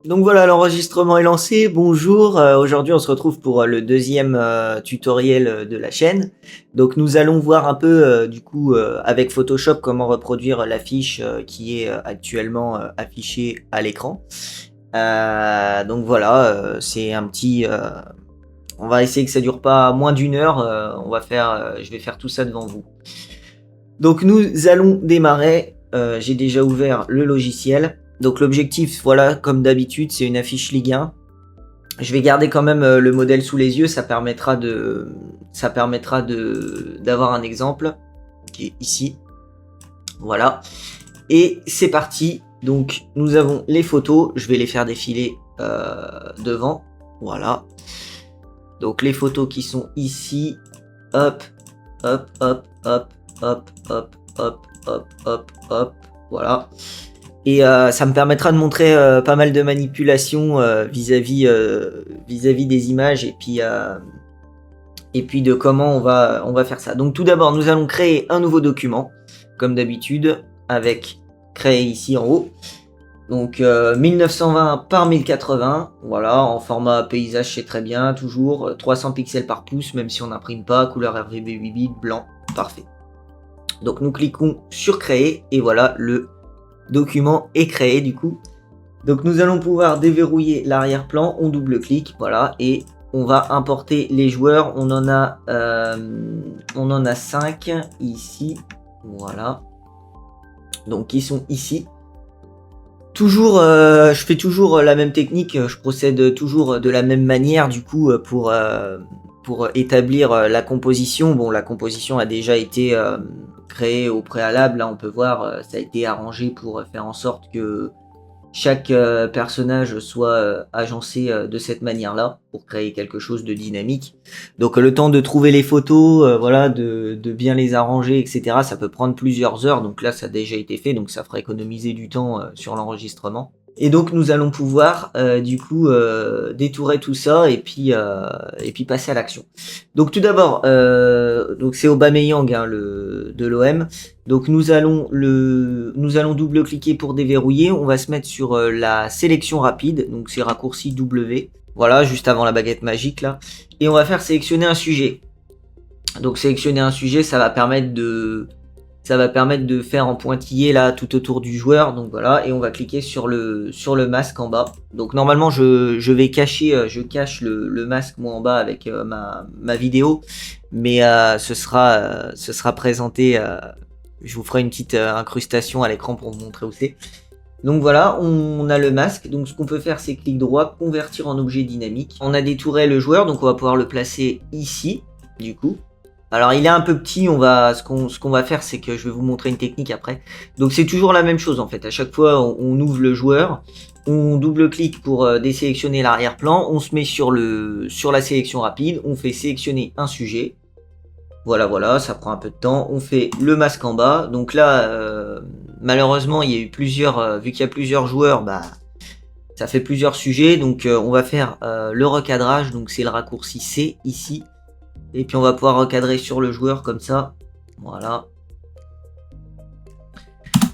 Donc voilà, l'enregistrement est lancé. Bonjour, aujourd'hui on se retrouve pour le deuxième tutoriel de la chaîne. Donc nous allons voir un peu avec Photoshop comment reproduire l'affiche qui est actuellement affichée à l'écran. Donc voilà, c'est un petit... on va essayer que ça dure pas moins d'une heure. Je vais faire tout ça devant vous. Donc nous allons démarrer. J'ai déjà ouvert le logiciel. Donc l'objectif, voilà, comme d'habitude, c'est une affiche Ligue 1. Je vais garder quand même le modèle sous les yeux, ça permettra d'avoir un exemple qui est ici. Voilà. Et c'est parti. Donc nous avons les photos, je vais les faire défiler devant. Voilà. Donc les photos qui sont ici. Hop, hop, hop, hop, hop, hop, hop, hop, hop, hop. Voilà. Et ça me permettra de montrer pas mal de manipulations vis-à-vis des images et puis de comment on va faire ça. Donc tout d'abord, nous allons créer un nouveau document, comme d'habitude, avec créer ici en haut. Donc 1920 par 1080, voilà, en format paysage, c'est très bien, toujours 300 pixels par pouce, même si on n'imprime pas, couleur RGB 8 bits, blanc, parfait. Donc nous cliquons sur créer et voilà, le document est créé du coup. Donc nous allons pouvoir déverrouiller l'arrière-plan, on double-clique, voilà, et on va importer les joueurs. On en a 5 ici, voilà. Donc ils sont ici. Toujours, je fais toujours la même technique, je procède toujours de la même manière du coup pour établir la composition. Bon, la composition a déjà été créée au préalable, là on peut voir, ça a été arrangé pour faire en sorte que chaque personnage soit agencé de cette manière-là pour créer quelque chose de dynamique. Donc le temps de trouver les photos, voilà, de bien les arranger, etc. Ça peut prendre plusieurs heures. Donc là, ça a déjà été fait, donc ça fera économiser du temps sur l'enregistrement. Et donc nous allons pouvoir détourer tout ça et puis passer à l'action. Donc tout d'abord, donc c'est Aubameyang hein, de l'OM. Donc nous allons double-cliquer pour déverrouiller. On va se mettre sur la sélection rapide. Donc c'est raccourci W. Voilà, juste avant la baguette magique là. Et on va faire sélectionner un sujet. Donc sélectionner un sujet, ça va permettre de faire en pointillé là tout autour du joueur. Donc voilà, et on va cliquer sur le masque en bas. Donc normalement je vais cacher, je cache le masque moi en bas avec ma vidéo, mais ce sera présenté. Je vous ferai une petite incrustation à l'écran pour vous montrer où c'est. Donc voilà, on a le masque. Donc ce qu'on peut faire, c'est clic droit, convertir en objet dynamique. On a détouré le joueur, donc on va pouvoir le placer ici, du coup. Alors il est un peu petit, ce qu'on va faire, c'est que je vais vous montrer une technique après. Donc c'est toujours la même chose en fait. À chaque fois, on ouvre le joueur, on double-clique pour désélectionner l'arrière-plan, on se met sur la sélection rapide, on fait sélectionner un sujet. Voilà, ça prend un peu de temps. On fait le masque en bas. Donc là, malheureusement, il y a eu vu qu'il y a plusieurs joueurs, bah, ça fait plusieurs sujets. Donc on va faire le recadrage. Donc c'est le raccourci C ici. Et puis on va pouvoir recadrer sur le joueur comme ça. Voilà.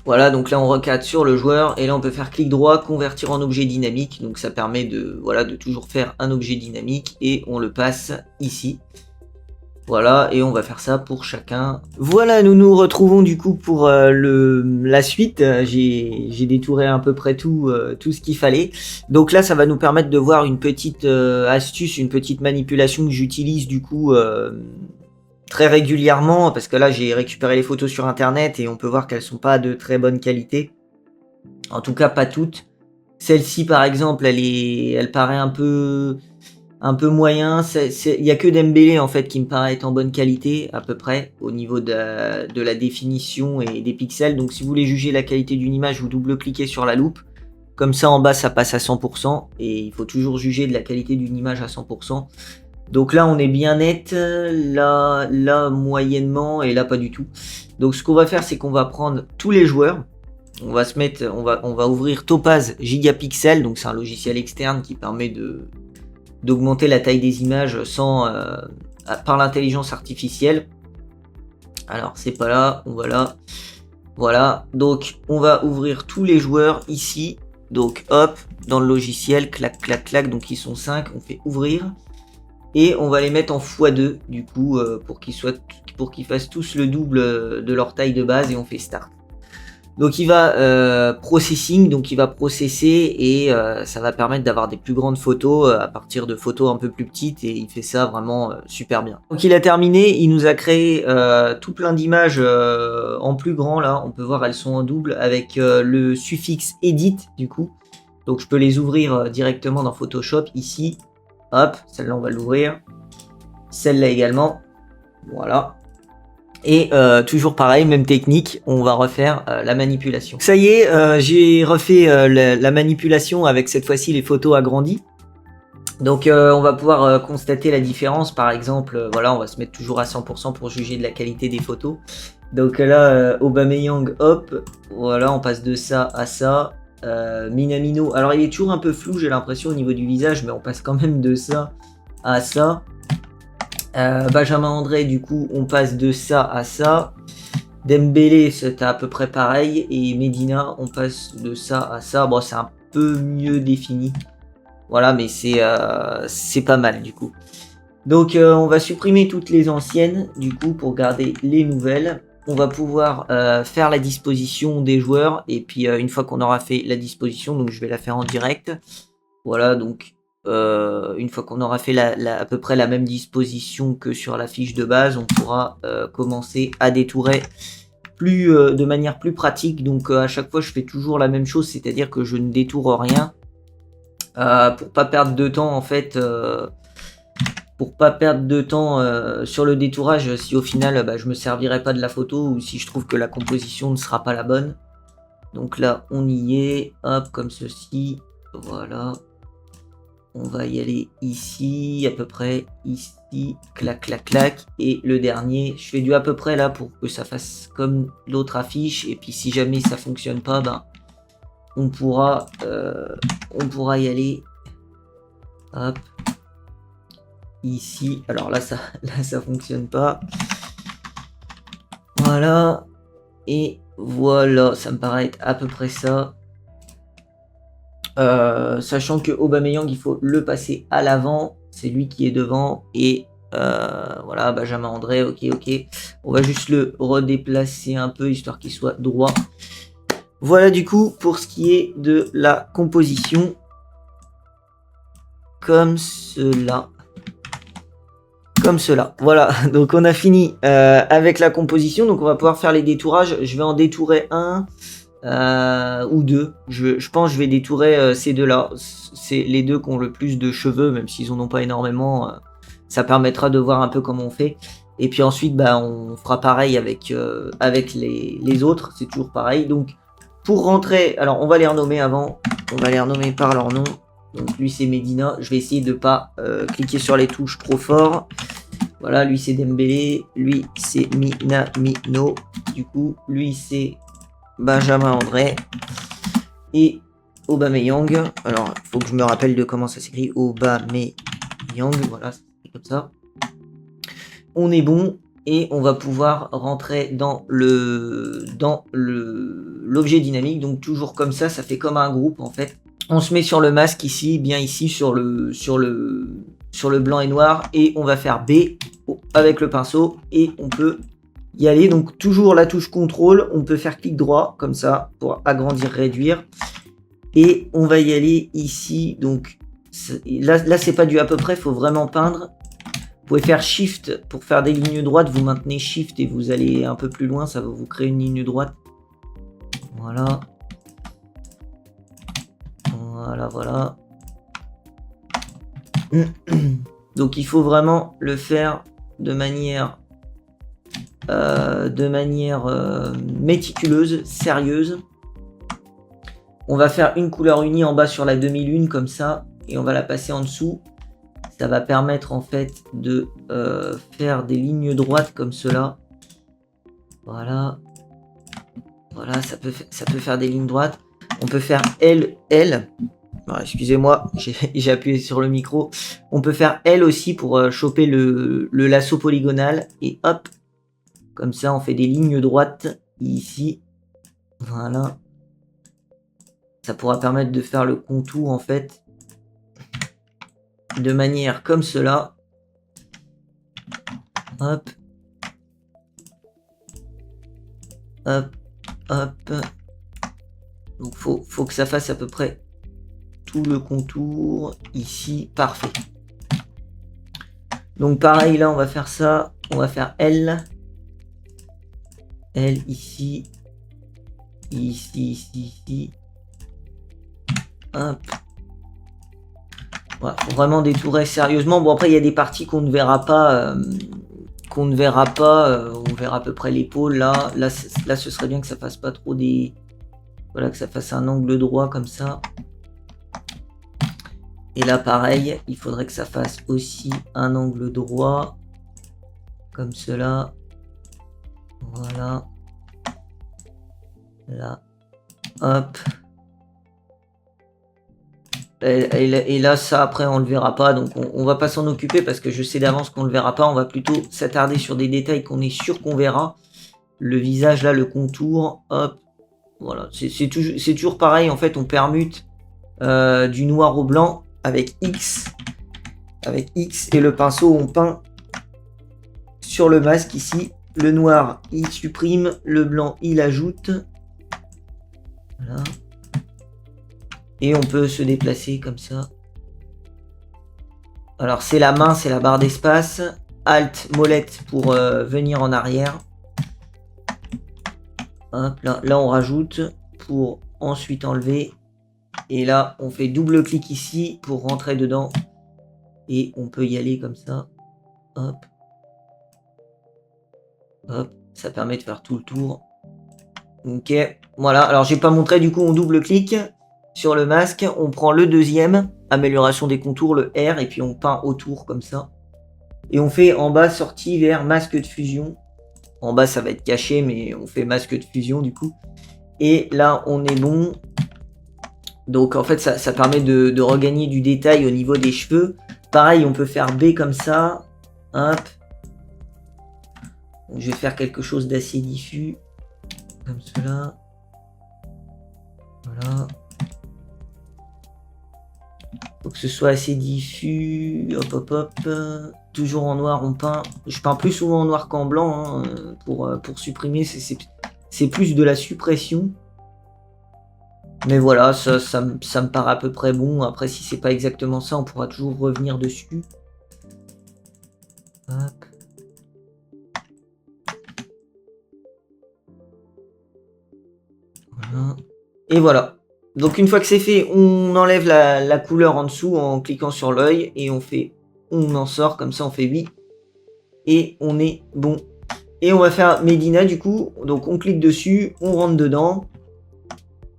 Voilà, donc là on recadre sur le joueur. Et là on peut faire clic droit, convertir en objet dynamique. Donc ça permet de toujours faire un objet dynamique. Et on le passe ici. Voilà, et on va faire ça pour chacun. Voilà, nous nous retrouvons du coup pour la suite. J'ai détouré à peu près tout ce qu'il fallait. Donc là, ça va nous permettre de voir une petite astuce, une petite manipulation que j'utilise du coup très régulièrement. Parce que là, j'ai récupéré les photos sur internet et on peut voir qu'elles sont pas de très bonne qualité. En tout cas, pas toutes. Celle-ci, par exemple, elle paraît un peu moyen. Il n'y a que Dembélé en fait qui me paraît être en bonne qualité à peu près au niveau de la définition et des pixels. Donc si vous voulez juger la qualité d'une image, vous double-cliquez sur la loupe. Comme ça en bas ça passe à 100% et il faut toujours juger de la qualité d'une image à 100%. Donc là on est bien net, là moyennement et là pas du tout. Donc ce qu'on va faire, c'est qu'on va prendre tous les joueurs. On va ouvrir Topaz Gigapixel, donc c'est un logiciel externe qui permet d'augmenter la taille des images par l'intelligence artificielle. Alors c'est pas là, on va là. Voilà, donc on va ouvrir tous les joueurs ici. Donc hop, dans le logiciel, clac, clac, clac, donc ils sont 5, on fait ouvrir. Et on va les mettre en x2 du coup pour qu'ils fassent tous le double de leur taille de base et on fait start. Donc il va processing, donc il va processer et ça va permettre d'avoir des plus grandes photos à partir de photos un peu plus petites et il fait ça vraiment super bien. Donc il a terminé, il nous a créé tout plein d'images en plus grand là, on peut voir elles sont en double avec le suffixe edit du coup. Donc je peux les ouvrir directement dans Photoshop ici. Hop, celle-là on va l'ouvrir. Celle-là également. Voilà. Et toujours pareil, même technique, on va refaire la manipulation. Ça y est, j'ai refait la manipulation avec cette fois-ci les photos agrandies. Donc on va pouvoir constater la différence. Par exemple, voilà, on va se mettre toujours à 100% pour juger de la qualité des photos. Donc là, Aubameyang, hop, voilà, on passe de ça à ça. Minamino, alors il est toujours un peu flou, j'ai l'impression au niveau du visage, mais on passe quand même de ça à ça. Benjamin André, du coup, on passe de ça à ça. Dembélé, c'était à peu près pareil. Et Medina, on passe de ça à ça. Bon, c'est un peu mieux défini. Voilà, mais c'est pas mal, du coup. Donc, on va supprimer toutes les anciennes, du coup, pour garder les nouvelles. On va pouvoir faire la disposition des joueurs. Et puis, une fois qu'on aura fait la disposition, donc je vais la faire en direct. Voilà, donc... une fois qu'on aura fait à peu près la même disposition que sur la fiche de base, on pourra commencer à détourer de manière plus pratique. Donc à chaque fois je fais toujours la même chose, c'est-à-dire que je ne détourne rien pour pas perdre de temps en fait. Pour pas perdre de temps sur le détourage si au final je me servirai pas de la photo ou si je trouve que la composition ne sera pas la bonne. Donc là on y est, hop, comme ceci, voilà. On va y aller ici, à peu près ici, clac, clac, clac. Et le dernier, je fais du à peu près là pour que ça fasse comme l'autre affiche. Et puis si jamais ça fonctionne pas, ben, on pourra y aller. Hop. Ici. Alors là, ça fonctionne pas. Voilà. Et voilà, ça me paraît être à peu près ça. Sachant que Aubameyang il faut le passer à l'avant, c'est lui qui est devant et voilà, Benjamin André, ok, on va juste le redéplacer un peu histoire qu'il soit droit. Voilà du coup pour ce qui est de la composition, comme cela, voilà. Donc on a fini avec la composition, donc on va pouvoir faire les détourages. Je vais en détourer un ou deux. Je pense que je vais détourer ces deux-là. C'est les deux qui ont le plus de cheveux, même s'ils en ont pas énormément. Ça permettra de voir un peu comment on fait. Et puis ensuite, on fera pareil avec les autres. C'est toujours pareil. Donc, pour rentrer... Alors, on va les renommer avant. On va les renommer par leur nom. Donc, lui, c'est Medina. Je vais essayer de pas cliquer sur les touches trop fort. Voilà, lui, c'est Dembélé. Lui, c'est Minamino. Du coup, lui, c'est... Benjamin André et Aubameyang. Alors, il faut que je me rappelle de comment ça s'écrit. Aubameyang, voilà, c'est comme ça. On est bon et on va pouvoir rentrer dans l'objet dynamique. Donc toujours comme ça fait comme un groupe en fait. On se met sur le masque ici, bien ici sur le blanc et noir et on va faire B avec le pinceau et on peut y aller. Donc toujours la touche contrôle, on peut faire clic droit comme ça pour agrandir, réduire et on va y aller ici. Donc là c'est pas du à peu près, il faut vraiment peindre. Vous pouvez faire shift pour faire des lignes droites, vous maintenez shift et vous allez un peu plus loin, ça va vous créer une ligne droite. Voilà, voilà. Donc il faut vraiment le faire de manière méticuleuse, sérieuse. On va faire une couleur unie en bas sur la demi-lune comme ça et on va la passer en dessous. Ça va permettre en fait de faire des lignes droites comme cela. Voilà, ça peut faire des lignes droites. On peut faire L. Excusez-moi, j'ai appuyé sur le micro. On peut faire L aussi pour choper le lasso polygonal et hop. Comme ça, on fait des lignes droites ici. Voilà. Ça pourra permettre de faire le contour en fait de manière comme cela. Hop. Hop. Hop. Donc faut que ça fasse à peu près tout le contour ici. Parfait. Donc pareil, là on va faire ça. On va faire L. L ici. Ici, ici. Hop. Voilà, faut vraiment détourer sérieusement. Bon, après, il y a des parties qu'on ne verra pas. On verra à peu près l'épaule. Là, ce serait bien que ça fasse pas trop des... Voilà, que ça fasse un angle droit comme ça. Et là, pareil, il faudrait que ça fasse aussi un angle droit. Comme cela. Voilà. Là. Hop. Et là, ça, après, on le verra pas. Donc, on va pas s'en occuper parce que je sais d'avance qu'on le verra pas. On va plutôt s'attarder sur des détails qu'on est sûr qu'on verra. Le visage, là, le contour. Hop. Voilà. C'est toujours pareil. En fait, on permute du noir au blanc avec X. Avec X. Et le pinceau, on peint sur le masque ici. Le noir, il supprime. Le blanc, il ajoute. Voilà. Et on peut se déplacer comme ça. Alors c'est la main, c'est la barre d'espace. Alt, molette pour venir en arrière. Hop, là on rajoute pour ensuite enlever. Et là on fait double clic ici pour rentrer dedans. Et on peut y aller comme ça. Hop. Hop, ça permet de faire tout le tour. Ok, voilà. Alors j'ai pas montré, du coup on double clic sur le masque. On prend le deuxième, amélioration des contours, le R. Et puis on peint autour comme ça. Et on fait en bas sortie vers masque de fusion. En bas, ça va être caché, mais on fait masque de fusion du coup. Et là, on est bon. Donc en fait, ça permet de regagner du détail au niveau des cheveux. Pareil, on peut faire B comme ça. Hop. Donc, je vais faire quelque chose d'assez diffus. Comme cela. Voilà. Faut que ce soit assez diffus. Hop, hop, hop. Toujours en noir, on peint. Je peins plus souvent en noir qu'en blanc hein, pour supprimer. C'est plus de la suppression. Mais voilà, ça me paraît à peu près bon. Après, si c'est pas exactement ça, on pourra toujours revenir dessus. Hop. Voilà. Et voilà. Donc une fois que c'est fait, on enlève la couleur en dessous en cliquant sur l'œil. Et on en sort, comme ça on fait 8. Et on est bon. Et on va faire Medina du coup. Donc on clique dessus, on rentre dedans.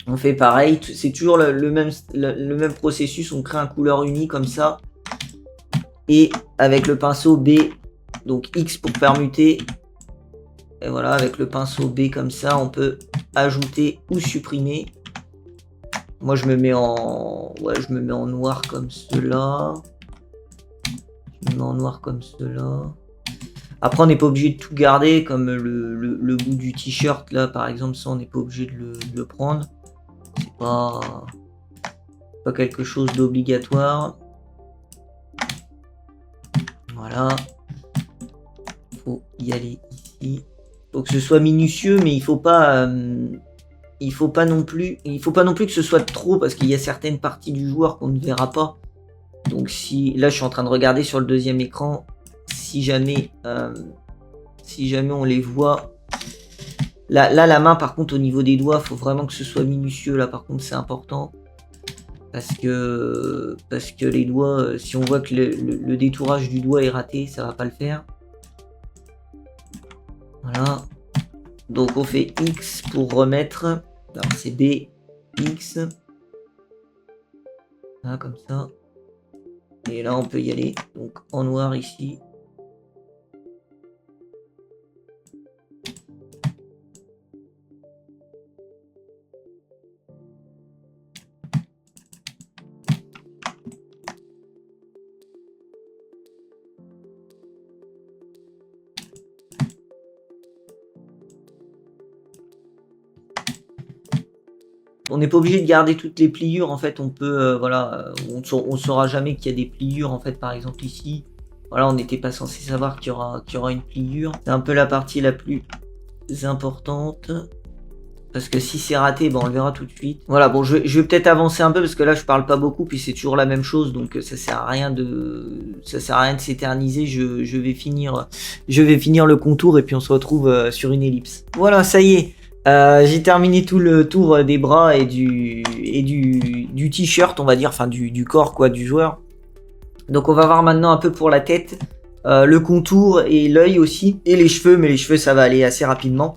On fait pareil, c'est toujours le même processus, on crée un couleur uni comme ça. Et avec le pinceau B, donc X pour permuter. Et voilà, avec le pinceau B comme ça, on peut ajouter ou supprimer. Moi je me mets en noir comme cela. Je me mets en noir comme cela. Après on n'est pas obligé de tout garder, comme le bout du t-shirt là par exemple, ça on n'est pas obligé de le prendre. C'est pas quelque chose d'obligatoire. Voilà. Faut y aller ici. Faut que ce soit minutieux, mais il faut pas non plus que ce soit trop parce qu'il y a certaines parties du joueur qu'on ne verra pas. Donc si là je suis en train de regarder sur le deuxième écran, si jamais on les voit. Là la main par contre au niveau des doigts, faut vraiment que ce soit minutieux là par contre c'est important. Parce que les doigts, si on voit que le détourage du doigt est raté, ça va pas le faire. Voilà. Donc on fait X pour remettre. Alors c'est B, X. Voilà, comme ça. Et là on peut y aller. Donc en noir ici. on n'est pas obligé de garder toutes les pliures. En fait, on peut, voilà, on saura jamais qu'il y a des pliures. En fait, par exemple ici, voilà, on n'était pas censé savoir qu'il y aura une pliure. C'est un peu la partie la plus importante. Parce que si c'est raté, ben on le verra tout de suite. Voilà, bon, je vais peut-être avancer un peu parce que là, je parle pas beaucoup, puis c'est toujours la même chose, donc ça sert à rien de s'éterniser. Je vais finir le contour et puis on se retrouve sur une ellipse. Voilà, ça y est. J'ai terminé tout le tour des bras et du t-shirt, on va dire, enfin du corps quoi, du joueur. Donc on va voir maintenant un peu pour la tête, le contour et l'œil aussi, et les cheveux, mais les cheveux ça va aller assez rapidement.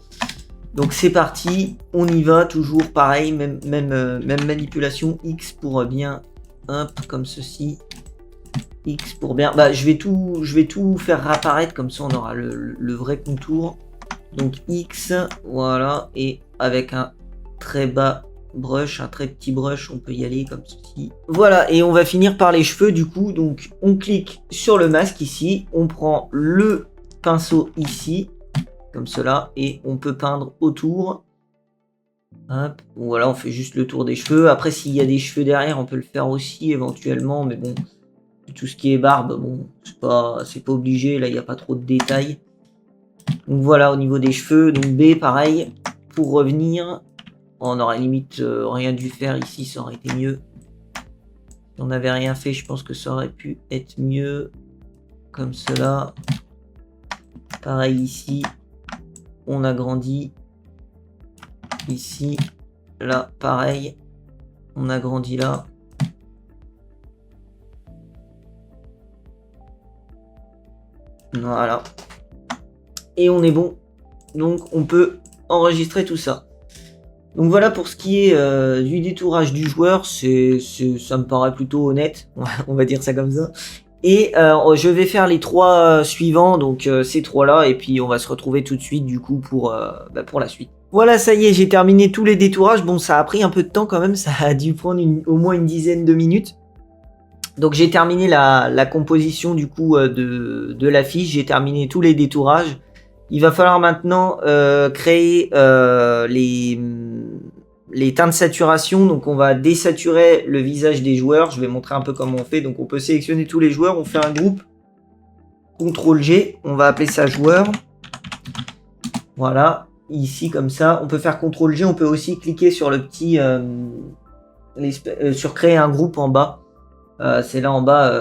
Donc c'est parti, on y va, toujours pareil, même manipulation, X pour bien, hop, comme ceci, X pour bien, bah je vais tout faire apparaître, comme ça on aura le vrai contour. Donc X, voilà, et avec un très bas brush, un très petit brush, on peut y aller comme ceci. Voilà, et on va finir par les cheveux du coup, donc on clique sur le masque ici, on prend le pinceau ici, comme cela, et on peut peindre autour. Hop, voilà, on fait juste le tour des cheveux. Après, s'il y a des cheveux derrière, on peut le faire aussi éventuellement, mais bon, tout ce qui est barbe, bon, c'est pas obligé, là il n'y a pas trop de détails. Donc voilà, au niveau des cheveux, donc B, pareil, pour revenir, on aurait limite rien dû faire ici, ça aurait été mieux. Si on n'avait rien fait, je pense que ça aurait pu être mieux, comme cela. Pareil ici, on agrandit. Ici, là, pareil, on agrandit là. Voilà. Et on est bon. Donc, on peut enregistrer tout ça. Donc, voilà pour ce qui est du détourage du joueur. Ça me paraît plutôt honnête. On va dire ça comme ça. Et je vais faire les trois suivants. Donc, ces trois-là. Et puis, on va se retrouver tout de suite, du coup, pour la suite. Voilà, ça y est, j'ai terminé tous les détourages. Bon, ça a pris un peu de temps quand même. Ça a dû prendre au moins une dizaine de minutes. Donc j'ai terminé la composition du coup de l'affiche, j'ai terminé tous les détourages. Il va falloir maintenant créer les teintes de saturation. Donc on va désaturer le visage des joueurs. Je vais montrer un peu comment on fait. Donc on peut sélectionner tous les joueurs, on fait un groupe. CTRL G, on va appeler ça joueur. Voilà, ici comme ça. On peut faire CTRL G, on peut aussi cliquer sur le petit... sur créer un groupe en bas. C'est là en bas,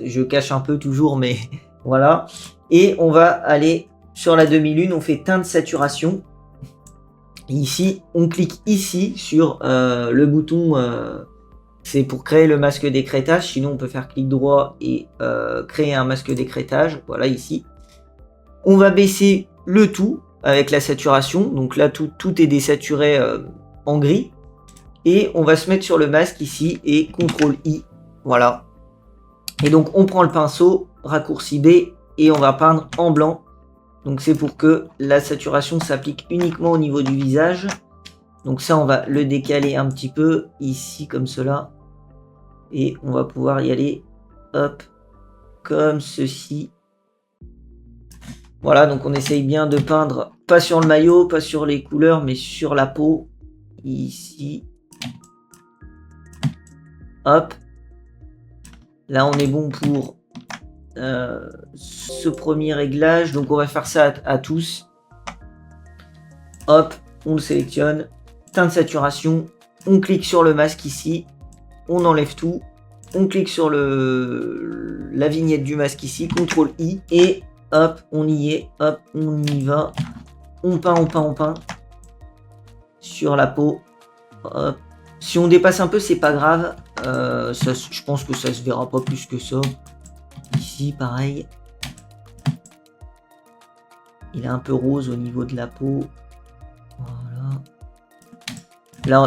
je cache un peu toujours, mais voilà. Et on va aller sur la demi-lune, on fait teinte saturation. Ici, on clique ici sur le bouton, c'est pour créer le masque d'écrêtage. Sinon, on peut faire clic droit et créer un masque d'écrêtage. Voilà, ici. On va baisser le tout avec la saturation. Donc là, tout est désaturé en gris. Et on va se mettre sur le masque ici et CTRL I. Voilà. Et donc on prend le pinceau, raccourci B, et on va peindre en blanc. Donc c'est pour que la saturation s'applique uniquement au niveau du visage. Donc ça on va le décaler un petit peu, ici comme cela. Et on va pouvoir y aller, hop, comme ceci. Voilà, donc on essaye bien de peindre, pas sur le maillot, pas sur les couleurs, mais sur la peau. Ici. Hop. Là, on est bon pour ce premier réglage. Donc, on va faire ça à tous. Hop, on le sélectionne. Teinte de saturation. On clique sur le masque ici. On enlève tout. On clique sur la vignette du masque ici. CTRL I. Et hop, on y est. Hop, on y va. On peint, on peint, on peint. Sur la peau. Hop. Si on dépasse un peu, c'est pas grave. Je pense que ça se verra pas plus que ça. Ici, pareil. Il est un peu rose au niveau de la peau. Voilà.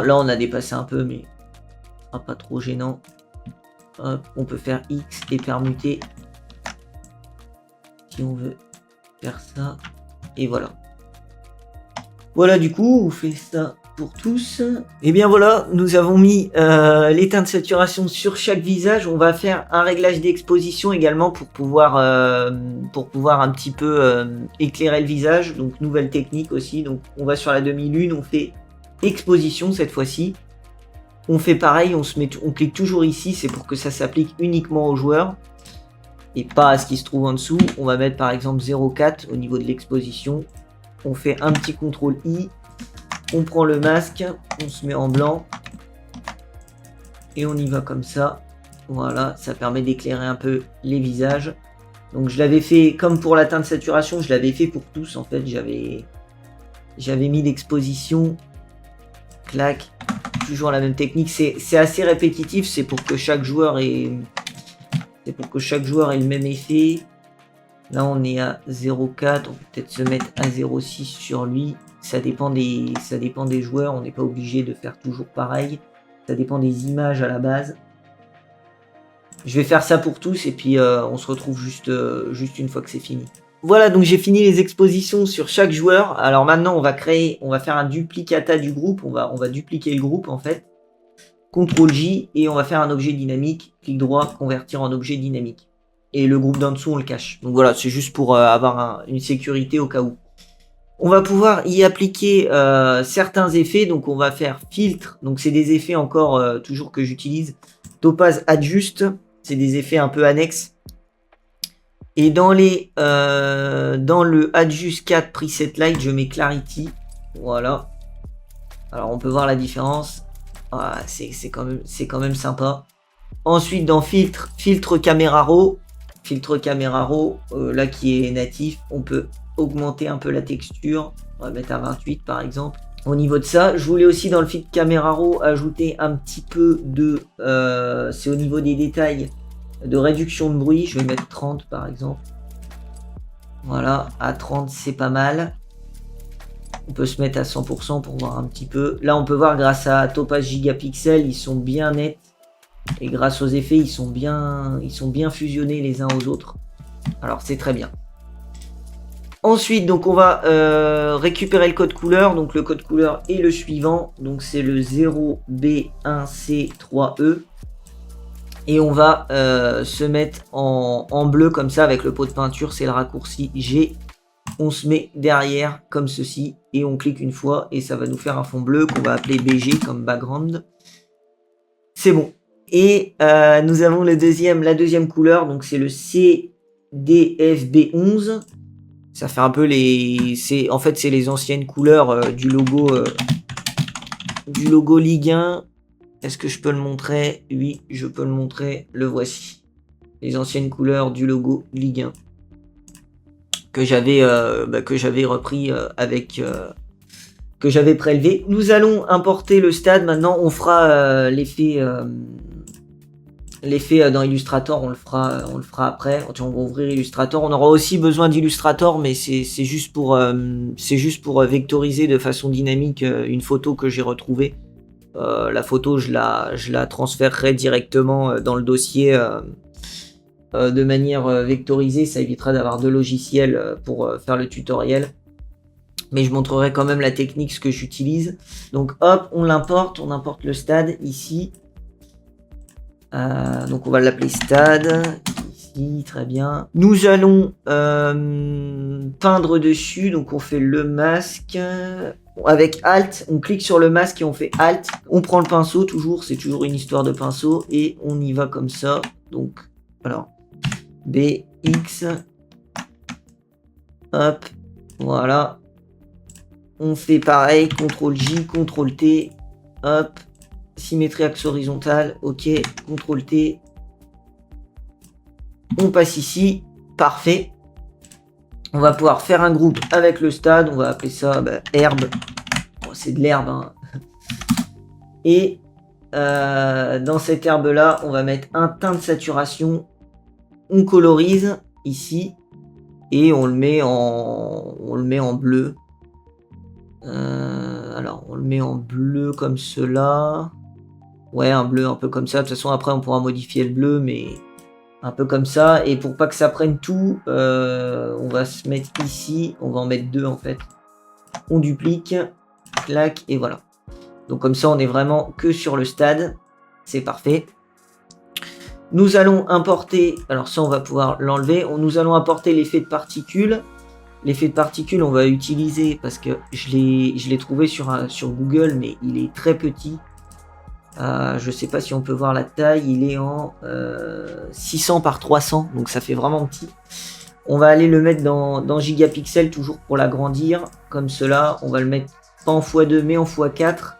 Là, on a dépassé un peu, mais pas trop gênant. Hop, on peut faire X et permuter. Si on veut faire ça. Et voilà. Voilà, du coup, on fait ça pour tous. Et bien voilà, nous avons mis les teintes de saturation sur chaque visage. On va faire un réglage d'exposition également pour pouvoir un petit peu éclairer le visage. Donc nouvelle technique aussi. Donc on va sur la demi-lune, on fait exposition cette fois-ci. On fait pareil, on clique toujours ici, c'est pour que ça s'applique uniquement aux joueurs et pas à ce qui se trouve en dessous. On va mettre par exemple 0,4 au niveau de l'exposition. On fait un petit CTRL I, on prend le masque, on se met en blanc et on y va comme ça. Voilà, ça permet d'éclairer un peu les visages. Donc je l'avais fait comme pour la teinte de saturation, je l'avais fait pour tous en fait. J'avais mis l'exposition, clac, toujours la même technique. C'est assez répétitif, c'est pour que chaque joueur ait le même effet. Là on est à 0,4, on peut peut-être se mettre à 0,6 sur lui. Ça dépend des joueurs, on n'est pas obligé de faire toujours pareil. Ça dépend des images à la base. Je vais faire ça pour tous et puis on se retrouve juste une fois que c'est fini. Voilà, donc j'ai fini les expositions sur chaque joueur. Alors maintenant, on va faire un duplicata du groupe. On va dupliquer le groupe en fait. CTRL J et on va faire un objet dynamique. Clic droit, convertir en objet dynamique. Et le groupe d'en dessous, on le cache. Donc voilà, c'est juste pour avoir une sécurité au cas où. On va pouvoir y appliquer certains effets. Donc on va faire filtre. Donc c'est des effets encore toujours que j'utilise. Topaz Adjust. C'est des effets un peu annexes. Et dans le Adjust 4 Preset Light, je mets Clarity. Voilà. Alors on peut voir la différence. Ah, c'est quand même sympa. Ensuite dans filtre caméra raw. Filtre caméra raw, là qui est natif. On peut augmenter un peu la texture. On va mettre à 28 par exemple. Au niveau de ça, je voulais aussi dans le filtre caméra raw ajouter un petit peu de... c'est au niveau des détails de réduction de bruit. Je vais mettre 30 par exemple. Voilà, à 30 c'est pas mal. On peut se mettre à 100% pour voir un petit peu. Là on peut voir grâce à Topaz Gigapixel, ils sont bien nets. Et grâce aux effets, ils sont bien fusionnés les uns aux autres. Alors c'est très bien. Ensuite, donc on va récupérer le code couleur. Donc le code couleur est le suivant. Donc c'est le 0B1C3E. Et on va se mettre en bleu comme ça avec le pot de peinture. C'est le raccourci G. On se met derrière comme ceci. Et on clique une fois et ça va nous faire un fond bleu qu'on va appeler BG comme background. C'est bon. Et nous avons la deuxième couleur. Donc c'est le CDFB11. Ça fait un peu en fait, c'est les anciennes couleurs du logo Ligue 1. Est-ce que je peux le montrer? Oui, je peux le montrer. Le voici. Les anciennes couleurs du logo Ligue 1. Que j'avais repris que j'avais prélevé. Nous allons importer le stade. Maintenant, on fera l'effet dans Illustrator, on le fera après. On va ouvrir Illustrator. On aura aussi besoin d'Illustrator, mais c'est juste pour vectoriser de façon dynamique une photo que j'ai retrouvée. La photo, je la transférerai directement dans le dossier de manière vectorisée. Ça évitera d'avoir deux logiciels pour faire le tutoriel. Mais je montrerai quand même la technique, ce que j'utilise. Donc hop, on importe le stade ici. Donc on va l'appeler stade, ici, très bien. Nous allons peindre dessus, donc on fait le masque. Avec Alt, on clique sur le masque et on fait Alt. On prend le pinceau, c'est toujours une histoire de pinceau. Et on y va comme ça. Donc, alors, BX. Hop, voilà. On fait pareil, CTRL J, CTRL T. Hop. Symétrie axe horizontale, ok, CTRL T. On passe ici, parfait. On va pouvoir faire un groupe avec le stade, on va appeler ça herbe. Oh, c'est de l'herbe. Hein. Et dans cette herbe là, on va mettre un teint de saturation. On colorise ici et on le met en bleu. Alors on le met en bleu comme cela. Ouais, un bleu un peu comme ça. De toute façon, après, on pourra modifier le bleu, mais un peu comme ça. Et pour pas que ça prenne tout, on va se mettre ici. On va en mettre deux, en fait. On duplique, clac, et voilà. Donc comme ça, on est vraiment que sur le stade. C'est parfait. Nous allons importer... Alors ça, on va pouvoir l'enlever. Nous allons importer l'effet de particules. L'effet de particules, on va utiliser parce que je l'ai trouvé sur Google, mais il est très petit. Je sais pas si on peut voir la taille, il est en 600 par 300, donc ça fait vraiment petit. On va aller le mettre dans gigapixels, toujours pour l'agrandir, comme cela. On va le mettre pas en x2, mais en x4.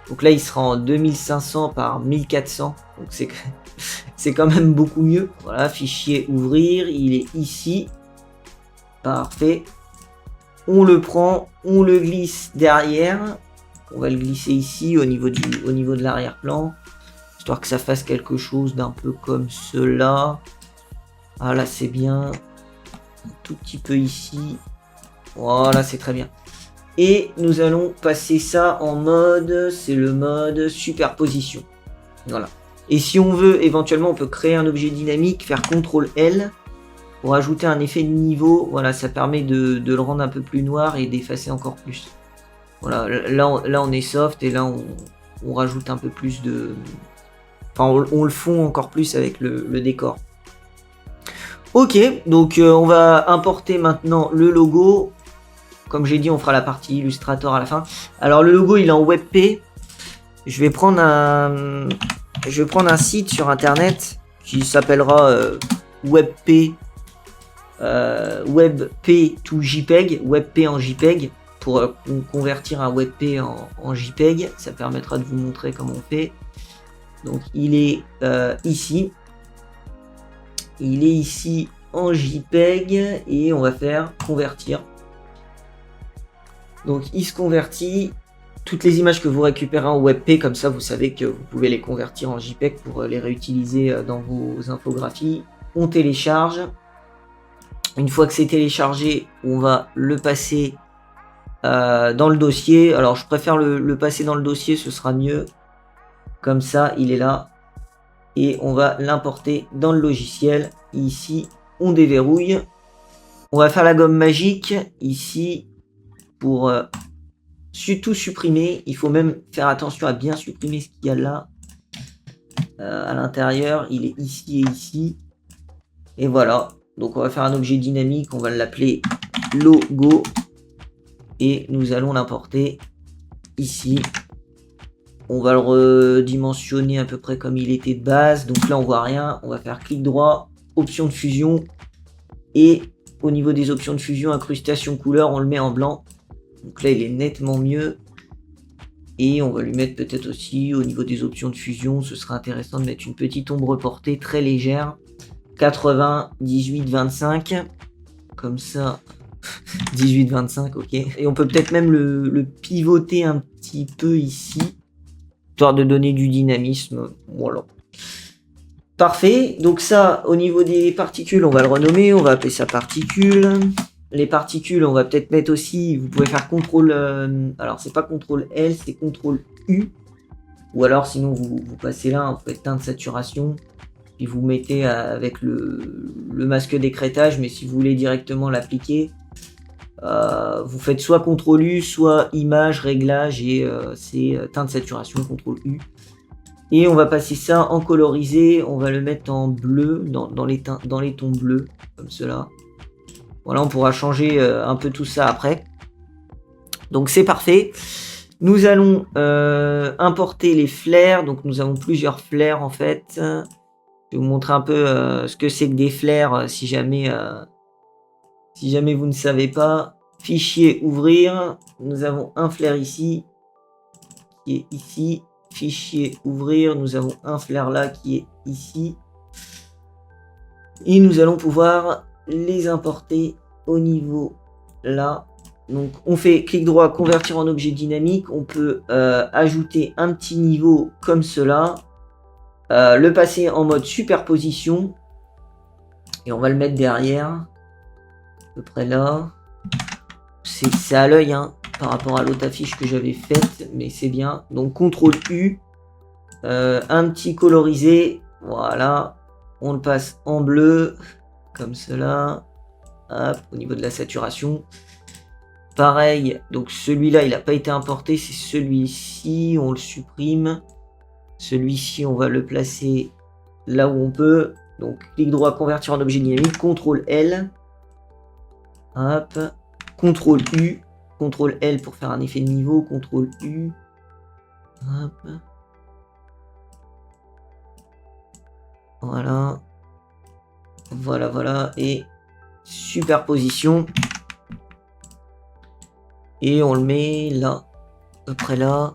Donc là, il sera en 2500 par 1400, donc c'est quand même beaucoup mieux. Voilà, fichier ouvrir, il est ici. Parfait. On le prend, on le glisse derrière. On va le glisser ici au niveau de l'arrière-plan, histoire que ça fasse quelque chose d'un peu comme cela. Ah là c'est bien. Un tout petit peu ici. Voilà, c'est très bien. Et nous allons passer ça en mode, c'est le mode superposition. Voilà. Et si on veut, éventuellement, on peut créer un objet dynamique, faire CTRL L pour ajouter un effet de niveau. Voilà, ça permet de le rendre un peu plus noir et d'effacer encore plus. Voilà, là on est soft et là on rajoute un peu plus de... Enfin, on le fond encore plus avec le décor. Ok, donc on va importer maintenant le logo. Comme j'ai dit, on fera la partie Illustrator à la fin. Alors le logo, il est en WebP. Je vais prendre un site sur internet qui s'appellera WebP to JPEG, WebP en JPEG. Pour convertir un WebP en JPEG, ça permettra de vous montrer comment on fait. Donc il est ici. Il est ici en JPEG et on va faire convertir. Donc il se convertit. Toutes les images que vous récupérez en WebP, comme ça vous savez que vous pouvez les convertir en JPEG pour les réutiliser dans vos infographies. On télécharge. Une fois que c'est téléchargé, on va le passer dans le dossier. Alors je préfère le passer dans le dossier, ce sera mieux. Comme ça, il est là. Et on va l'importer dans le logiciel. Ici, on déverrouille. On va faire la gomme magique ici pour tout supprimer. Il faut même faire attention à bien supprimer ce qu'il y a là. À l'intérieur, il est ici et ici. Et voilà. Donc on va faire un objet dynamique. On va l'appeler logo. Et nous allons l'importer ici. On va le redimensionner à peu près comme il était de base. Donc là, on voit rien. On va faire clic droit, option de fusion. Et au niveau des options de fusion, incrustation couleur, on le met en blanc. Donc là, il est nettement mieux. Et on va lui mettre peut-être aussi au niveau des options de fusion, ce sera intéressant de mettre une petite ombre portée très légère. 80, 18, 25. Comme ça. 18, 25, ok. Et on peut peut-être même le pivoter un petit peu ici, histoire de donner du dynamisme. Voilà. Parfait. Donc ça, au niveau des particules, on va le renommer. On va appeler ça particules. Les particules, on va peut-être mettre aussi... Vous pouvez faire CTRL... alors, c'est pas CTRL L, c'est CTRL U. Ou alors, sinon, vous passez là, vous faites teinte saturation. Puis vous mettez avec le masque d'écrêtage. Mais si vous voulez directement l'appliquer... vous faites soit CTRL U, soit image, réglage et c'est teinte saturation, CTRL U. Et on va passer ça en colorisé, on va le mettre en bleu, dans les tons bleus, comme cela. Voilà, on pourra changer un peu tout ça après. Donc c'est parfait. Nous allons importer les flares, donc nous avons plusieurs flares en fait. Je vais vous montrer un peu ce que c'est que des flares si jamais vous ne savez pas. Fichier ouvrir, nous avons un flare ici, qui est ici. Fichier ouvrir, nous avons un flare là qui est ici. Et nous allons pouvoir les importer au niveau là. Donc on fait clic droit, convertir en objet dynamique. On peut ajouter un petit niveau comme cela. Le passer en mode superposition. Et on va le mettre derrière. À peu près là. C'est à l'œil hein, par rapport à l'autre affiche que j'avais faite, mais c'est bien. Donc CTRL U, un petit colorisé, voilà. On le passe en bleu, comme cela. Hop, au niveau de la saturation. Pareil, donc celui-là, il n'a pas été importé, c'est celui-ci, on le supprime. Celui-ci, on va le placer là où on peut. Donc clic droit, convertir en objet dynamique, CTRL L. Hop. CTRL U, CTRL L pour faire un effet de niveau, CTRL U. Hop. Voilà. Voilà, voilà. Et superposition. Et on le met là. À peu près là.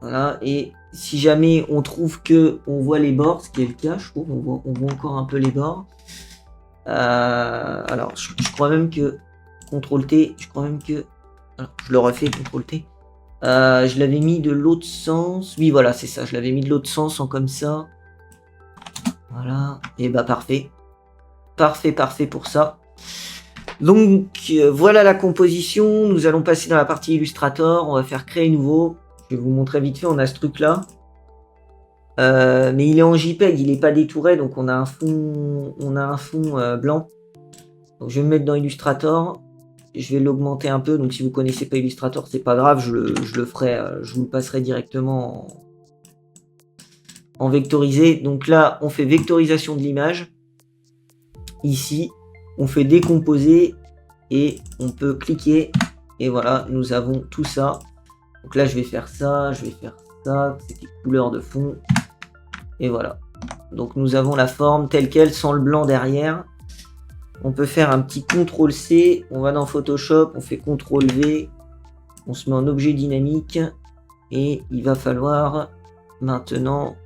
Voilà. Et si jamais on trouve que on voit les bords, ce qui est le cas, je trouve, on voit encore un peu les bords. Alors, je crois même que CTRL T, je crois même que... Alors, je le refais, CTRL T. Je l'avais mis de l'autre sens. Oui, voilà, c'est ça. Je l'avais mis de l'autre sens en comme ça. Voilà. Et bah, parfait. Parfait, parfait pour ça. Donc, voilà la composition. Nous allons passer dans la partie Illustrator. On va faire créer nouveau. Je vais vous montrer vite fait. On a ce truc-là. Mais il est en JPEG. Il n'est pas détouré. Donc, on a un fond, blanc. Donc, je vais me mettre dans Illustrator. Je vais l'augmenter un peu, donc si vous connaissez pas Illustrator, c'est pas grave, je le ferai, je vous le passerai directement en vectorisé. Donc là, on fait vectorisation de l'image. Ici, on fait décomposer et on peut cliquer. Et voilà, nous avons tout ça. Donc là, je vais faire ça, c'est des couleurs de fond. Et voilà. Donc nous avons la forme telle qu'elle, sans le blanc derrière. On peut faire un petit CTRL-C, on va dans Photoshop, on fait CTRL-V, on se met en objet dynamique et il va falloir maintenant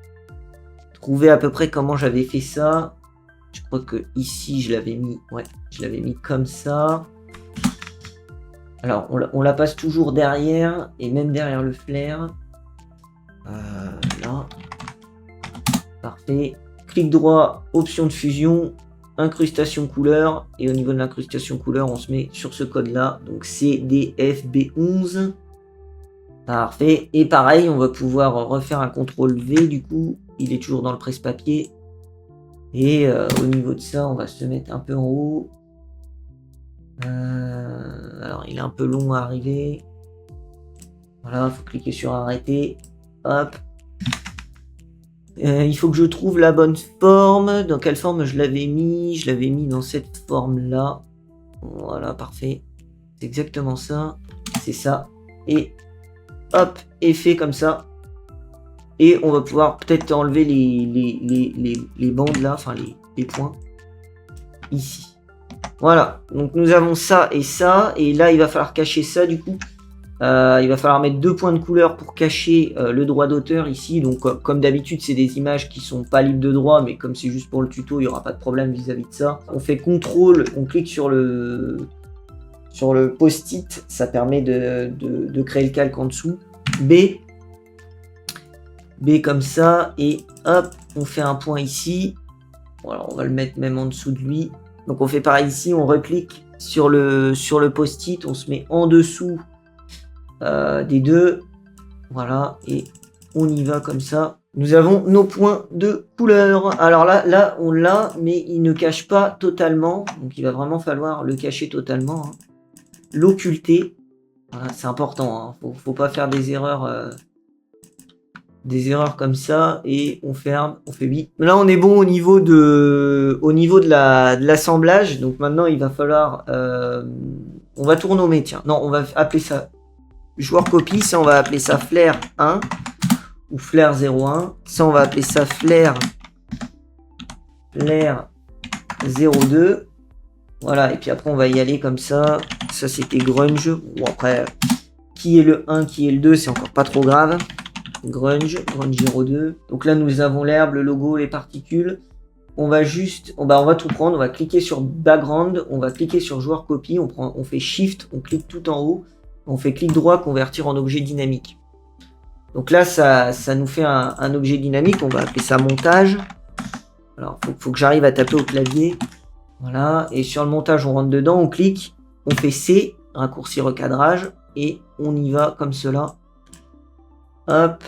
trouver à peu près comment j'avais fait ça. Je crois que ici je l'avais mis, ouais, je l'avais mis comme ça. Alors on la passe toujours derrière et même derrière le flair. Là, parfait. Clic droit, option de fusion. Incrustation couleur, et au niveau de l'incrustation couleur, on se met sur ce code là, donc CDFB11. Parfait, et pareil, on va pouvoir refaire un CTRL V, du coup, il est toujours dans le presse-papier. Et au niveau de ça, on va se mettre un peu en haut. Alors, il est un peu long à arriver. Voilà, il faut cliquer sur arrêter. Hop. Il faut que je trouve la bonne forme. Dans quelle forme je l'avais mis? Je l'avais mis dans cette forme-là. Voilà, parfait. C'est exactement ça. C'est ça. Et hop, effet comme ça. Et on va pouvoir peut-être enlever les bandes là, enfin les points. Ici. Voilà. Donc nous avons ça et ça. Et là, il va falloir cacher ça du coup. Il va falloir mettre 2 points de couleur pour cacher le droit d'auteur ici. Donc comme d'habitude, c'est des images qui sont pas libres de droit, mais comme c'est juste pour le tuto, il n'y aura pas de problème vis-à-vis de ça. On fait CTRL, on clique sur le post-it, ça permet de créer le calque en dessous. B comme ça, et hop, on fait un point ici. Voilà, on va le mettre même en dessous de lui. Donc on fait pareil ici, on reclique sur le post-it, on se met en dessous des deux, voilà, et on y va comme ça. Nous avons nos points de couleur. Alors là on l'a, mais il ne cache pas totalement, donc il va vraiment falloir le cacher totalement, hein. L'occulter, voilà, c'est important, hein. Faut pas faire des erreurs comme ça, et on ferme, on fait 8. Là on est bon au niveau de l'assemblage, donc maintenant il va falloir on va tout renommer, tiens, non, on va appeler ça joueur copie, ça on va appeler ça flair 1 ou flair 01. Ça on va appeler ça flair 02. Voilà, et puis après on va y aller comme ça. Ça c'était grunge. Bon après, qui est le 1, qui est le 2, c'est encore pas trop grave. Grunge 02. Donc là nous avons l'herbe, le logo, les particules. On va juste, on va tout prendre, on va cliquer sur background, on va cliquer sur joueur copie, on fait shift, on clique tout en haut. On fait clic droit, convertir en objet dynamique. Donc là, ça nous fait un objet dynamique. On va appeler ça montage. Alors, faut que j'arrive à taper au clavier. Voilà. Et sur le montage, on rentre dedans, on clique, on fait C, raccourci recadrage, et on y va comme cela. Hop,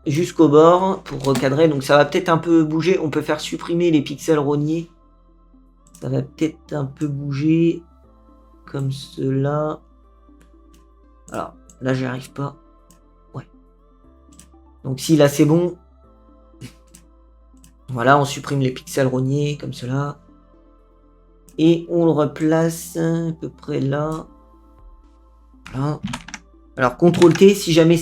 jusqu'au bord pour recadrer. Donc ça va peut-être un peu bouger. On peut faire supprimer les pixels rognés. Ça va peut-être un peu bouger comme cela. Alors, là, j'y arrive pas. Ouais. Donc, si, là, c'est bon. Voilà, on supprime les pixels rognés, comme cela. Et on le replace à peu près là. Voilà. Alors, CTRL-T, si jamais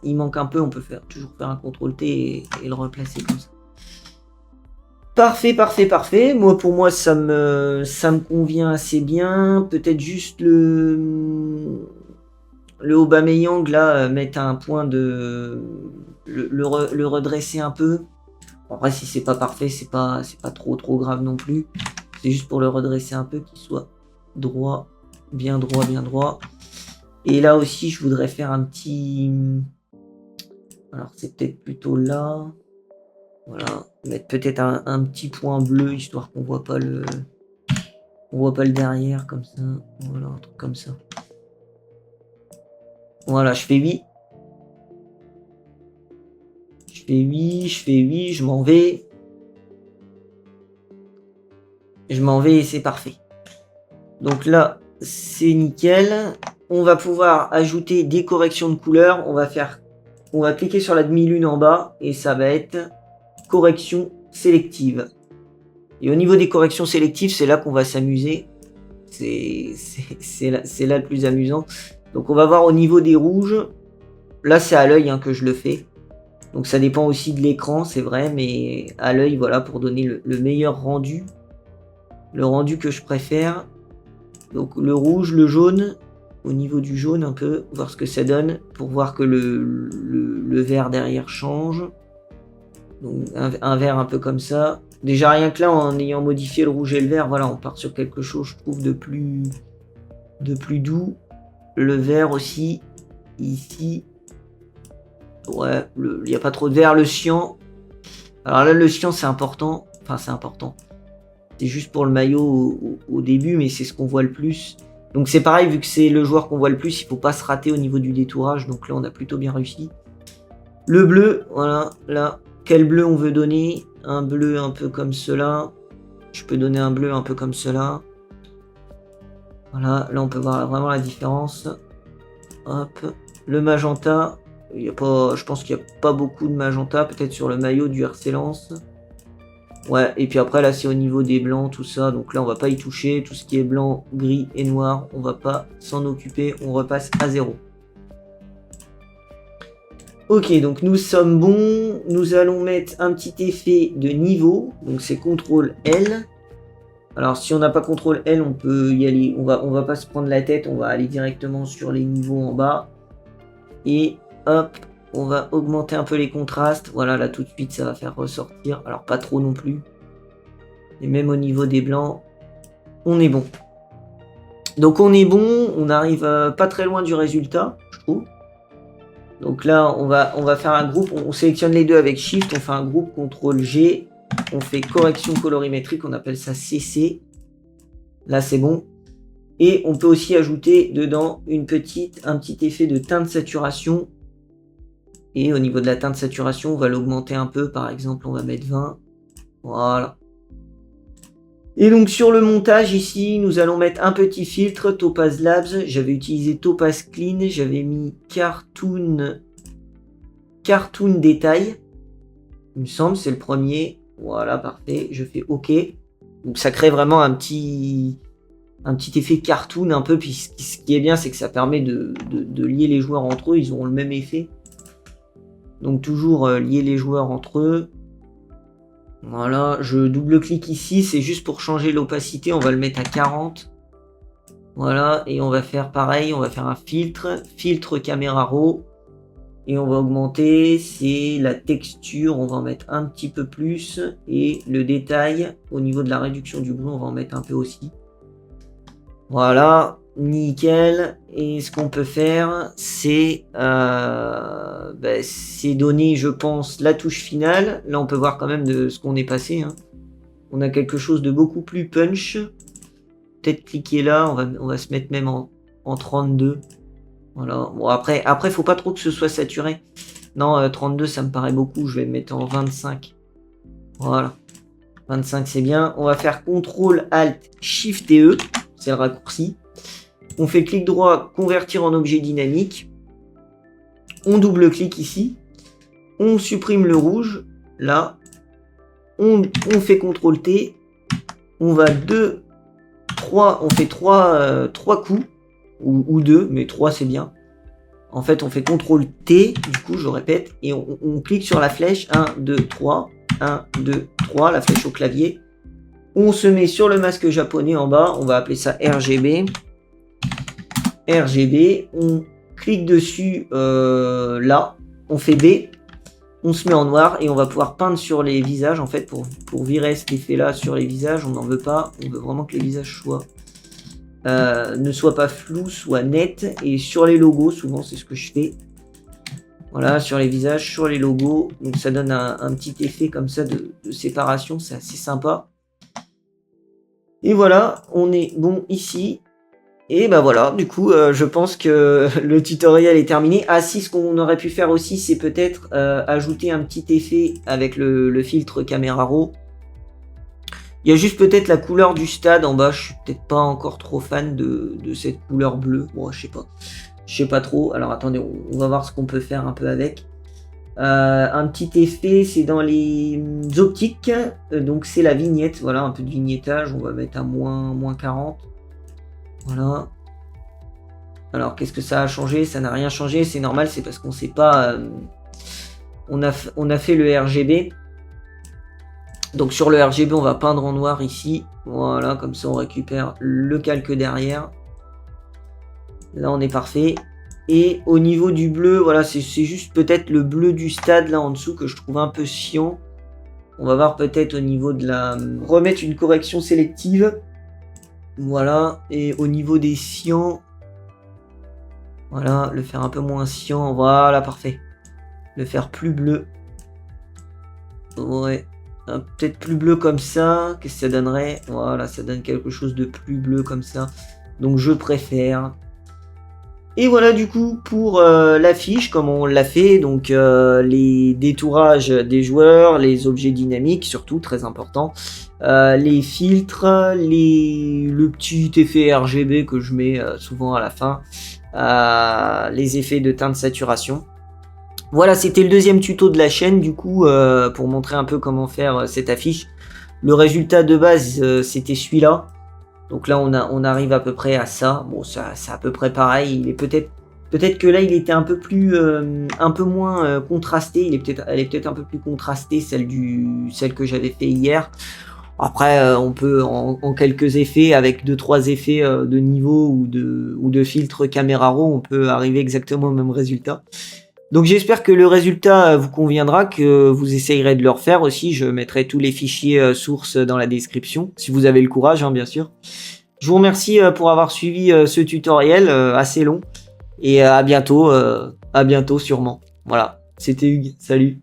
il manque un peu, on peut toujours faire un CTRL-T et le replacer comme ça. Parfait, parfait, parfait. Moi, pour moi, ça me convient assez bien. Peut-être juste le Aubameyang, là, mettre un point de... le redresser un peu. Après, si c'est pas parfait, c'est pas trop grave non plus. C'est juste pour le redresser un peu, qu'il soit droit, bien droit, bien droit. Et là aussi, je voudrais faire un petit... Alors, c'est peut-être plutôt là. Voilà, mettre peut-être un petit point bleu, histoire qu'on voit pas le... On voit pas le derrière, comme ça. Voilà, un truc comme ça. Voilà, je fais 8. Je fais 8, je fais 8, je m'en vais. Je m'en vais et c'est parfait. Donc là, c'est nickel. On va pouvoir ajouter des corrections de couleur. On va cliquer sur la demi-lune en bas et ça va être correction sélective. Et au niveau des corrections sélectives, c'est là qu'on va s'amuser. C'est là le plus amusant. Donc on va voir au niveau des rouges. Là, c'est à l'œil que je le fais. Donc ça dépend aussi de l'écran, c'est vrai, mais à l'œil, voilà, pour donner le meilleur rendu. Le rendu que je préfère. Donc le rouge, le jaune, au niveau du jaune un peu, voir ce que ça donne, pour voir que le vert derrière change. Donc un vert un peu comme ça. Déjà rien que là, en ayant modifié le rouge et le vert, voilà, on part sur quelque chose, je trouve, de plus doux. Le vert aussi, ici. Ouais, il n'y a pas trop de vert. Le cyan. Alors là, le cyan, c'est important. Enfin, c'est important. C'est juste pour le maillot au début, mais c'est ce qu'on voit le plus. Donc c'est pareil, vu que c'est le joueur qu'on voit le plus, il ne faut pas se rater au niveau du détourage. Donc là, on a plutôt bien réussi. Le bleu, voilà, là. Quel bleu on veut donner? Un bleu un peu comme cela. Je peux donner un bleu un peu comme cela. Voilà, là on peut voir vraiment la différence. Hop. Le magenta. Il y a pas, je pense qu'il n'y a pas beaucoup de magenta. Peut-être sur le maillot du RC Lens. Ouais, et puis après là c'est au niveau des blancs, tout ça. Donc là on va pas y toucher. Tout ce qui est blanc, gris et noir, on va pas s'en occuper. On repasse à 0. Ok, donc nous sommes bons. Nous allons mettre un petit effet de niveau. Donc c'est CTRL L. Alors si on n'a pas CTRL L, on peut y aller. On va pas se prendre la tête. On va aller directement sur les niveaux en bas. Et hop, on va augmenter un peu les contrastes. Voilà, là tout de suite ça va faire ressortir. Alors pas trop non plus. Et même au niveau des blancs, on est bon. Donc on est bon. On arrive pas très loin du résultat, je trouve. Donc là, on va faire un groupe, on sélectionne les deux avec Shift, on fait un groupe CTRL-G, on fait correction colorimétrique, on appelle ça CC. Là, c'est bon. Et on peut aussi ajouter dedans un petit effet de teinte saturation. Et au niveau de la teinte saturation, on va l'augmenter un peu, par exemple, on va mettre 20. Voilà. Et donc sur le montage ici, nous allons mettre un petit filtre Topaz Labs. J'avais utilisé Topaz Clean, j'avais mis Cartoon Détail. Il me semble, c'est le premier. Voilà, parfait. Je fais OK. Donc ça crée vraiment un petit effet cartoon un peu. Puis ce qui est bien, c'est que ça permet de lier les joueurs entre eux. Ils auront le même effet. Donc toujours lier les joueurs entre eux. Voilà, je double-clique ici, c'est juste pour changer l'opacité, on va le mettre à 40. Voilà, et on va faire pareil, on va faire un filtre caméra raw. Et on va augmenter, c'est la texture, on va en mettre un petit peu plus. Et le détail, au niveau de la réduction du bruit, on va en mettre un peu aussi. Voilà, nickel. Et ce qu'on peut faire, c'est donner, je pense, la touche finale. Là, on peut voir quand même de ce qu'on est passé. On a quelque chose de beaucoup plus punch. Peut-être cliquer là, on va se mettre même en 32. Voilà. Bon, après, faut pas trop que ce soit saturé. Non, 32, ça me paraît beaucoup. Je vais me mettre en 25. Voilà. 25, c'est bien. On va faire CTRL, ALT, SHIFT et E. C'est le raccourci. On fait clic droit, convertir en objet dynamique. On double-clique ici. On supprime le rouge. Là. On fait CTRL T. On va 2, 3. On fait 3 coups. Ou 2, mais 3 c'est bien. En fait, on fait CTRL T. Du coup, je répète. Et on clique sur la flèche. 1, 2, 3. 1, 2, 3, la flèche au clavier. On se met sur le masque japonais en bas, on va appeler ça RGB. RGB, on clique dessus là, on fait B, on se met en noir et on va pouvoir peindre sur les visages en fait pour virer cet effet là sur les visages. On n'en veut pas, on veut vraiment que les visages soient ne soient pas flous, soient nets. Et sur les logos, souvent c'est ce que je fais. Voilà, sur les visages, sur les logos, donc ça donne un petit effet comme ça de séparation, c'est assez sympa. Et voilà, on est bon ici. Et bah voilà, du coup, je pense que le tutoriel est terminé. Ah si, ce qu'on aurait pu faire aussi, c'est peut-être ajouter un petit effet avec le filtre Camera Raw. Il y a juste peut-être la couleur du stade en bas, je suis peut-être pas encore trop fan de cette couleur bleue. Bon, je sais pas. Je sais pas trop. Alors attendez, on va voir ce qu'on peut faire un peu avec. Un petit effet, c'est dans les optiques. Donc c'est la vignette. Voilà, un peu de vignettage. On va mettre à moins 40. Voilà. Alors qu'est-ce que ça a changé? Ça n'a rien changé. C'est normal, c'est parce qu'on sait pas. On a fait le RGB. Donc sur le RGB, on va peindre en noir ici. Voilà, comme ça on récupère le calque derrière. Là on est parfait. Et au niveau du bleu, voilà, c'est juste peut-être le bleu du stade là en dessous que je trouve un peu chiant. On va voir peut-être au niveau de la... remettre une correction sélective. Voilà, et au niveau des cyans, voilà, le faire un peu moins cyan. Voilà, parfait. Le faire plus bleu. Ouais, peut-être plus bleu comme ça. Qu'est-ce que ça donnerait? Voilà, ça donne quelque chose de plus bleu comme ça. Donc je préfère. Et voilà du coup pour l'affiche, comme on l'a fait, donc les détourages des joueurs, les objets dynamiques, surtout très important, les filtres, le petit effet RGB que je mets souvent à la fin, les effets de teinte saturation. Voilà, c'était le deuxième tuto de la chaîne du coup pour montrer un peu comment faire cette affiche. Le résultat de base c'était celui-là. Donc là, on arrive à peu près à ça. Bon, c'est à peu près pareil. Il est peut-être que là, il était un peu moins contrasté. Elle est peut-être un peu plus contrastée, celle que j'avais fait hier. Après, on peut en quelques effets, avec 2-3 effets de niveau ou de filtre Camera Raw, on peut arriver exactement au même résultat. Donc j'espère que le résultat vous conviendra, que vous essayerez de le refaire aussi. Je mettrai tous les fichiers sources dans la description, si vous avez le courage, hein, bien sûr. Je vous remercie pour avoir suivi ce tutoriel assez long. Et à bientôt sûrement. Voilà, c'était Hugues, salut.